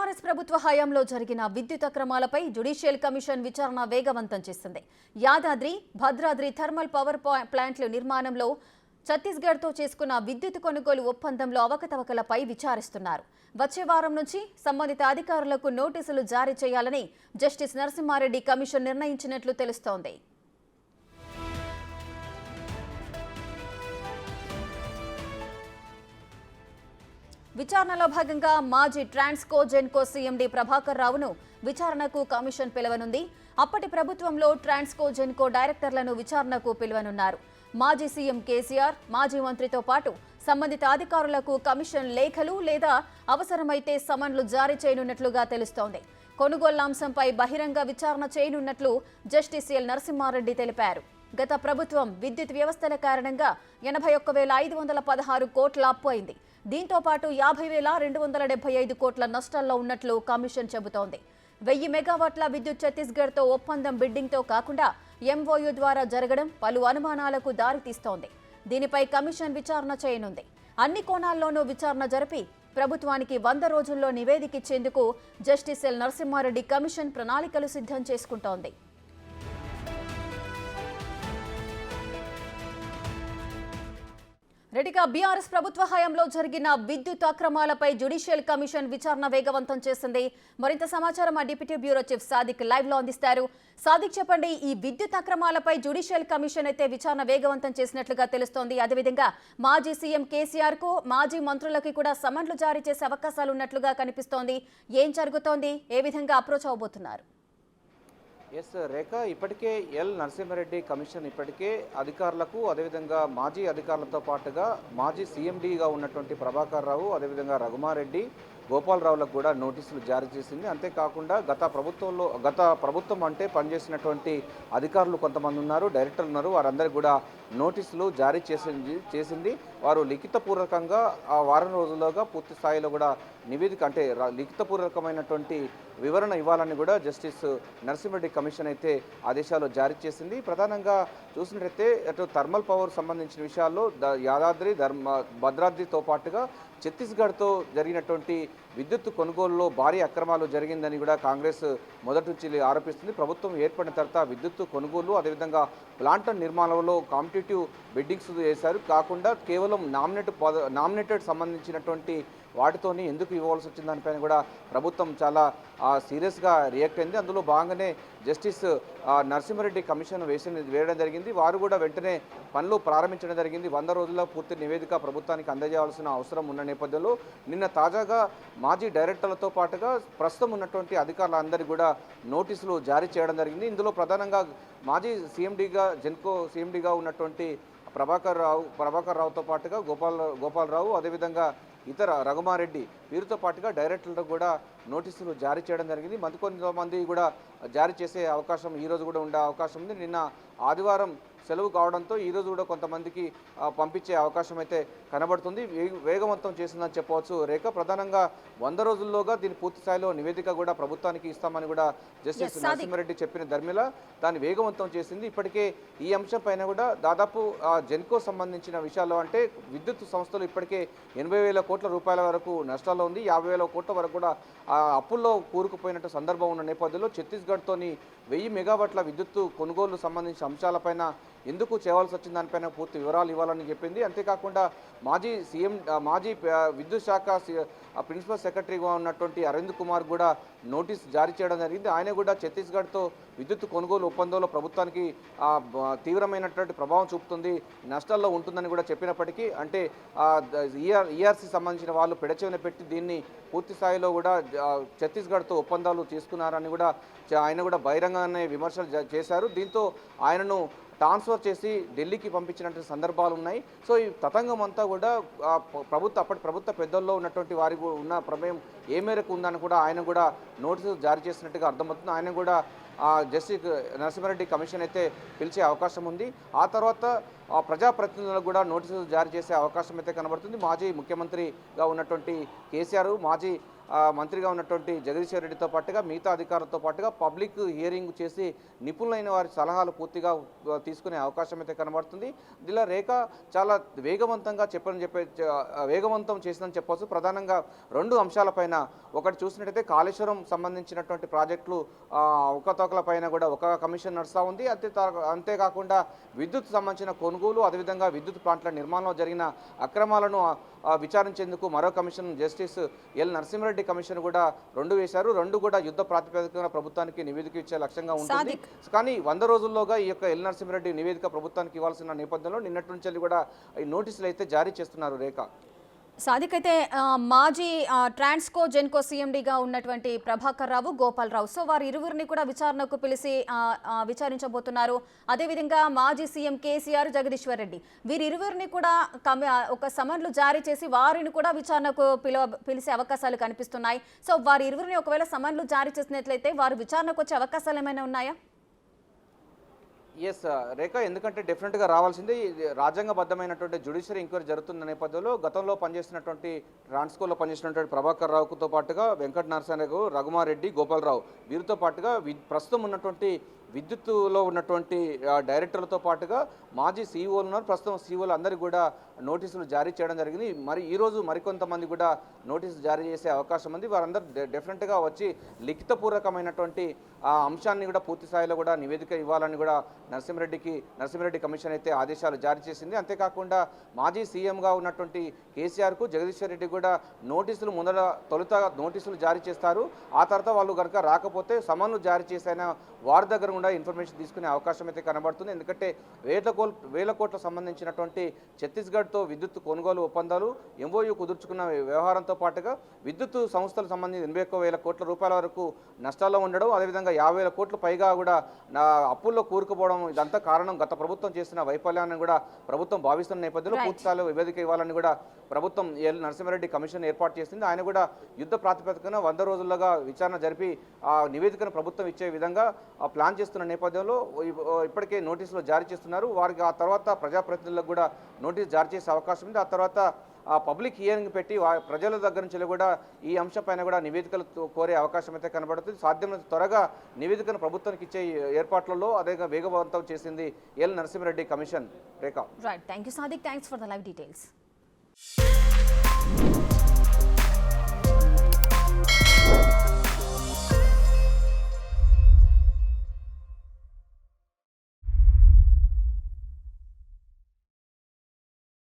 BRS ప్రభుత్వ హయాంలో జరిగిన విద్యుత్ అక్రమాలపై జ్యుడిషియల్ కమిషన్ విచారణ వేగవంతం చేసింది. యాదాద్రి, భద్రాద్రి థర్మల్ పవర్ ప్లాంట్ల నిర్మాణంలో ఛత్తీస్గఢ్తో చేసుకున్న విద్యుత్ కొనుగోలు ఒప్పందంలో అవకతవకలపై విచారిస్తున్నారు. వచ్చే వారం నుంచి సంబంధిత అధికారులకు నోటీసులు జారీ చేయాలని జస్టిస్ నరసింహారెడ్డి కమిషన్ నిర్ణయించినట్లు తెలుస్తోంది. విచారణలో భాగంగా మాజీ ట్రాన్స్కో జెన్కో సీఎండీ ప్రభాకర్ రావును విచారణకు కమిషన్ పిలవనుంది. అప్పటి ప్రభుత్వంలో ట్రాన్స్కో జెన్కో డైరెక్టర్లను విచారణకు పిలువనున్నారు. మాజీ సీఎం కేసీఆర్, మాజీ మంత్రితో పాటు సంబంధిత అధికారులకు కమిషన్ లేఖలు లేదా అవసరమైతే సమన్లు జారీ చేయనున్నట్లుగా తెలుస్తోంది. కొనుగోళ్ల అంశంపై బహిరంగ విచారణ చేయనున్నట్లు జస్టిస్ ఎల్ నరసింహారెడ్డి తెలిపారు. గత ప్రభుత్వం విద్యుత్ వ్యవస్థల కారణంగా 81,516 కోట్ల అప్పు అయింది. దీంతో పాటు 50,275 కోట్ల నష్టాల్లో ఉన్నట్లు కమిషన్ చెబుతోంది. 1000 మెగావాట్ల విద్యుత్ ఛత్తీస్గఢ్తో ఒప్పందం బిడ్డింగ్తో కాకుండా ఎంఓయూ ద్వారా జరగడం పలు అనుమానాలకు దారితీస్తోంది. దీనిపై కమిషన్ విచారణ చేయనుంది. అన్ని కోణాల్లోనూ విచారణ జరిపి ప్రభుత్వానికి 100 రోజుల్లో నివేదిక ఇచ్చేందుకు జస్టిస్ ఎల్ నరసింహారెడ్డి కమిషన్ ప్రణాళికలు సిద్ధం చేసుకుంటోంది. రెడ్డిగా బీఆర్ఎస్ ప్రభుత్వ హయాంలో జరిగిన విద్యుత్ అక్రమాలపై జ్యుడిషియల్ కమిషన్ విచారణ వేగవంతం చేసింది. మరింత సమాచారం మా deputy bureau chief Sadiq live లో అందిస్తారు. సాదిక్, చెప్పండి, ఈ విద్యుత్ అక్రమాలపై జ్యుడిషియల్ కమిషన్ అయితే విచారణ వేగవంతం చేసినట్లుగా తెలుస్తోంది. అదేవిధంగా మాజీ సీఎం కేసీఆర్ కు, మాజీ మంత్రులకి కూడా సమన్లు జారీ చేసే అవకాశాలు ఉన్నట్లుగా కనిపిస్తోంది. ఏం జరుగుతోంది? ఏ విధంగా అప్రోచ్ అవబోతున్నారు? ఎస్ రేఖ, ఇప్పటికే ఎల్ నరసింహారెడ్డి కమిషన్ ఇప్పటికే అధికారులకు, అదేవిధంగా మాజీ అధికారులతో పాటుగా మాజీ సీఎండీగా ఉన్నటువంటి ప్రభాకర్ రావు, అదేవిధంగా రఘుమారెడ్డి, గోపాలరావులకు కూడా నోటీసులు జారీ చేసింది. అంతేకాకుండా గత ప్రభుత్వం అంటే పనిచేసినటువంటి అధికారులు కొంతమంది ఉన్నారు, డైరెక్టర్లు ఉన్నారు, వారందరికీ కూడా నోటీసులు జారీ చేసింది. వారు లిఖితపూర్వకంగా ఆ వారం రోజుల్లోగా పూర్తి స్థాయిలో కూడా నివేదిక అంటే లిఖితపూర్వకమైనటువంటి వివరణ ఇవ్వాలని కూడా జస్టిస్ నరసింహారెడ్డి కమిషన్ అయితే ఆదేశాలు జారీ చేసింది. ప్రధానంగా చూసినట్లయితే అటు థర్మల్ పవర్ సంబంధించిన విషయాల్లో యాదాద్రి, భద్రాద్రితో పాటుగా ఛత్తీస్గఢ్తో జరిగినటువంటి విద్యుత్ కొనుగోలులో భారీ అక్రమాలు జరిగిందని కూడా కాంగ్రెస్ మొదటి నుంచి ఆరోపిస్తుంది. ప్రభుత్వం ఏర్పడిన తర్వాత విద్యుత్ కొనుగోలు, అదేవిధంగా ప్లాంట్ నిర్మాణంలో కాంపిటేటివ్ బిడ్డింగ్స్ చేశారు. కాకుండా కేవలం నామినేటెడ్ సంబంధించినటువంటి వాటితోని ఎందుకు ఇవ్వాల్సి వచ్చిన దానిపైన కూడా ప్రభుత్వం చాలా సీరియస్గా రియాక్ట్ అయింది. అందులో భాగంగానే జస్టిస్ నరసింహారెడ్డి కమిషన్ వేయడం జరిగింది. వారు కూడా వెంటనే పనులు ప్రారంభించడం జరిగింది. 100 రోజుల్లో పూర్తి నివేదిక ప్రభుత్వానికి అందజేయాల్సిన అవసరం ఉన్న నేపథ్యంలో నిన్న తాజాగా మాజీ డైరెక్టర్లతో పాటుగా ప్రస్తుతం ఉన్నటువంటి అధికారులందరికీ కూడా నోటీసులు జారీ చేయడం జరిగింది. ఇందులో ప్రధానంగా మాజీ జెన్కో సీఎండీగా ఉన్నటువంటి ప్రభాకర్ రావుతో పాటుగా గోపాలరావు, అదేవిధంగా ఇతర రఘుమారెడ్డి, వీరితో పాటుగా డైరెక్టర్లకు కూడా నోటీసులు జారీ చేయడం జరిగింది. కొంతమంది కూడా జారీ చేసే అవకాశం ఈరోజు కూడా ఉండే అవకాశం ఉంది. నిన్న ఆదివారం సెలవు కావడంతో ఈరోజు కూడా కొంతమందికి పంపించే అవకాశం అయితే కనబడుతుంది. వేగవంతం చేసిందని చెప్పవచ్చు రేఖ. ప్రధానంగా 100 రోజుల్లోగా దీని పూర్తి స్థాయిలో నివేదిక కూడా ప్రభుత్వానికి ఇస్తామని కూడా జస్టిస్ నరసింహారెడ్డి చెప్పిన ధర్మిల దాన్ని వేగవంతం చేసింది. ఇప్పటికే ఈ అంశం పైన కూడా దాదాపు జెన్కో సంబంధించిన విషయాల్లో అంటే విద్యుత్ సంస్థలు ఇప్పటికే 80,000 కోట్ల రూపాయల వరకు నష్టాల్లో ఉంది. 50,000 కోట్ల వరకు కూడా అప్పుల్లో కూరుకుపోయినట్టు సందర్భం ఉన్న నేపథ్యంలో ఛత్తీస్గఢ్తోని 1000 మెగావాట్ల విద్యుత్ కొనుగోలు సంబంధించిన అంశాలపైన ఎందుకు చేయవలసి వచ్చిన దానిపైన పూర్తి వివరాలు ఇవ్వాలని చెప్పింది. అంతేకాకుండా మాజీ విద్యుత్ శాఖ ప్రిన్సిపల్ సెక్రటరీగా ఉన్నటువంటి అరవింద్ కుమార్ కూడా నోటీస్ జారీ చేయడం జరిగింది. ఆయన కూడా ఛత్తీస్గఢ్తో విద్యుత్ కొనుగోలు ఒప్పందంలో ప్రభుత్వానికి తీవ్రమైనటువంటి ప్రభావం చూపుతుంది, నష్టాల్లో ఉంటుందని కూడా చెప్పినప్పటికీ అంటే ఈఆర్సీ సంబంధించిన వాళ్ళు పెడచెవిన పెట్టి దీన్ని పూర్తి స్థాయిలో కూడా ఛత్తీస్గఢ్తో ఒప్పందాలు తీసుకున్నారని కూడా ఆయన కూడా బహిరంగానే విమర్శలు చేశారు. దీంతో ఆయనను ట్రాన్స్ఫర్ చేసి ఢిల్లీకి పంపించినటువంటి సందర్భాలు ఉన్నాయి. సో ఈ తతంగం అంతా కూడా అప్పటి ప్రభుత్వ పెద్దల్లో ఉన్నటువంటి వారికి ఉన్న ప్రమేయం ఏ మేరకు ఉందని కూడా ఆయన కూడా నోటీసు జారీ చేసినట్టుగా అర్థమవుతుంది. ఆయన కూడా జస్టిస్ నరసింహారెడ్డి కమిషన్ అయితే పిలిచే అవకాశం ఉంది. ఆ తర్వాత ప్రజాప్రతినిధులకు కూడా నోటీసులు జారీ చేసే అవకాశం అయితే కనబడుతుంది. మాజీ ముఖ్యమంత్రిగా ఉన్నటువంటి కేసీఆర్, మాజీ మంత్రిగా ఉన్నటువంటి జగదీశ్వర్ రెడ్డితో పాటుగా మిగతా అధికారులతో పాటుగా పబ్లిక్ హియరింగ్ చేసి నిపుణులైన వారి సలహాలు పూర్తిగా తీసుకునే అవకాశం అయితే కనబడుతుంది. ఇలా రేఖ చాలా వేగవంతంగా వేగవంతం చేసిందని చెప్పవచ్చు. ప్రధానంగా 2 అంశాలపైన ఒకటి చూసినట్టయితే కాళేశ్వరం సంబంధించినటువంటి ప్రాజెక్టులు అవకతవకల పైన కూడా ఒక కమిషన్ నడుస్తూ ఉంది. అంతేకాకుండా విద్యుత్ సంబంధించిన కొనుగోలు, అదేవిధంగా విద్యుత్ ప్లాంట్ల నిర్మాణంలో జరిగిన అక్రమాలను విచారించేందుకు మరో commission justice L Narasimha Reddy commission కూడా 2 వేశారు. 2 కూడా యుద్ధ ప్రాతిపదికన ప్రభుత్వానికి నివేదిక ఇచ్చే లక్ష్యంగా ఉంటుంది. కానీ 100 రోజుల్లోగా ఈ యొక్క ఎల్ నరసింహారెడ్డి నివేదిక ప్రభుత్వానికి ఇవ్వాల్సిన నేపథ్యంలో నిన్నటి నుంచి కూడా ఈ నోటీసులు అయితే జారీ చేస్తున్నారు రేఖ. సాదిక్ అయితే మాజీ ట్రాన్స్కో జెన్కో సీఎండీగా ఉన్నటువంటి ప్రభాకర్ రావు, గోపాల్ రావు, సో వారి ఇరువురిని కూడా విచారణకు పిలిచి విచారించబోతున్నారు. అదేవిధంగా మాజీ సీఎం కేసీఆర్, జగదీశ్వర్ రెడ్డి, వీరిరువురిని కూడా ఒక సమన్లు జారీ చేసి వారిని కూడా విచారణకు పిలిచే అవకాశాలు కనిపిస్తున్నాయి. సో వారి ఇరువురిని ఒకవేళ సమన్లు జారీ చేసినట్లయితే వారు విచారణకు వచ్చే అవకాశాలు ఏమైనా ఉన్నాయా? ఎస్ రేఖ, ఎందుకంటే డెఫినెట్గా రావాల్సింది. రాజ్యాంగబద్ధమైనటువంటి జ్యుడిషియరీ ఎంక్వైరీ జరుగుతున్న నేపథ్యంలో గతంలో పనిచేసినటువంటి ట్రాన్స్కోలో పనిచేసినటువంటి ప్రభాకర్ రావుతో పాటుగా వెంకట నరసింహరావు, రఘుమారెడ్డి, గోపాల్ రావు, వీరితో పాటుగా ప్రస్తుతం ఉన్నటువంటి విద్యుత్తులో ఉన్నటువంటి డైరెక్టర్లతో పాటుగా మాజీ సీఈఓలు ఉన్నారు. ప్రస్తుతం సీఈఓలు అందరికీ కూడా నోటీసులు జారీ చేయడం జరిగింది. మరి ఈరోజు మరికొంతమంది కూడా నోటీసులు జారీ చేసే అవకాశం ఉంది. వారందరూ డెఫినెట్గా వచ్చి లిఖితపూర్వకమైనటువంటి ఆ అంశాన్ని కూడా పూర్తి స్థాయిలో కూడా నివేదిక ఇవ్వాలని కూడా నరసింహారెడ్డి కమిషన్ అయితే ఆదేశాలు జారీ చేసింది. అంతేకాకుండా మాజీ సీఎంగా ఉన్నటువంటి కేసీఆర్కు, జగదీశ్వర్ రెడ్డి కూడా నోటీసులు తొలుత నోటీసులు జారీ చేస్తారు. ఆ తర్వాత వాళ్ళు కనుక రాకపోతే సమన్లు జారీ చేసైనా వారి దగ్గర కూడా ఇన్ఫర్మేషన్ తీసుకునే అవకాశం అయితే కనబడుతుంది. ఎందుకంటే వేల కోట్ల సంబంధించినటువంటి ఛత్తీస్గఢ్తో విద్యుత్ కొనుగోలు ఒప్పందాలు ఎంఓయూ కుదుర్చుకున్న వ్యవహారంతో పాటుగా విద్యుత్ సంస్థలకు సంబంధించి 81,000 కోట్ల రూపాయల వరకు నష్టాల్లో ఉండడం, అదేవిధంగా 50,000 కోట్ల పైగా కూడా అప్పుల్లో కూరుకుపోవడం, ఇదంతా కారణం గత ప్రభుత్వం చేసిన వైఫల్యాన్ని కూడా ప్రభుత్వం భావిస్తున్న నేపథ్యంలో పూర్తిస్థాయిలో నివేదిక ఇవ్వాలని కూడా ప్రభుత్వం ఎల్ నరసింహారెడ్డి కమిషన్ ఏర్పాటు చేసింది. ఆయన కూడా యుద్ధ ప్రాతిపదికన 100 రోజుల్లోగా విచారణ జరిపి ఆ నివేదికను ప్రభుత్వం ఇచ్చే విధంగా ప్లాన్ చేస్తున్న నేపథ్యంలో ఇప్పటికే నోటీసులు జారీ చేస్తున్నారు. వారికి ఆ తర్వాత ప్రజాప్రతినిధులకు కూడా నోటీసు జారీ చేసే అవకాశం ఉంది. ఆ తర్వాత పబ్లిక్ హియరింగ్ పెట్టి ప్రజల దగ్గర నుంచి కూడా ఈ అంశంపైన కూడా నివేదికలు కోరే అవకాశం అయితే కనబడుతుంది. సాధ్యమైనంత త్వరగా నివేదికను ప్రభుత్వానికి ఇచ్చే ఏర్పాట్లలో అదే వేగవంతం చేసింది L Narasimha Reddy commission. Rekha. Right, thank you Sadiq, thanks for the live details.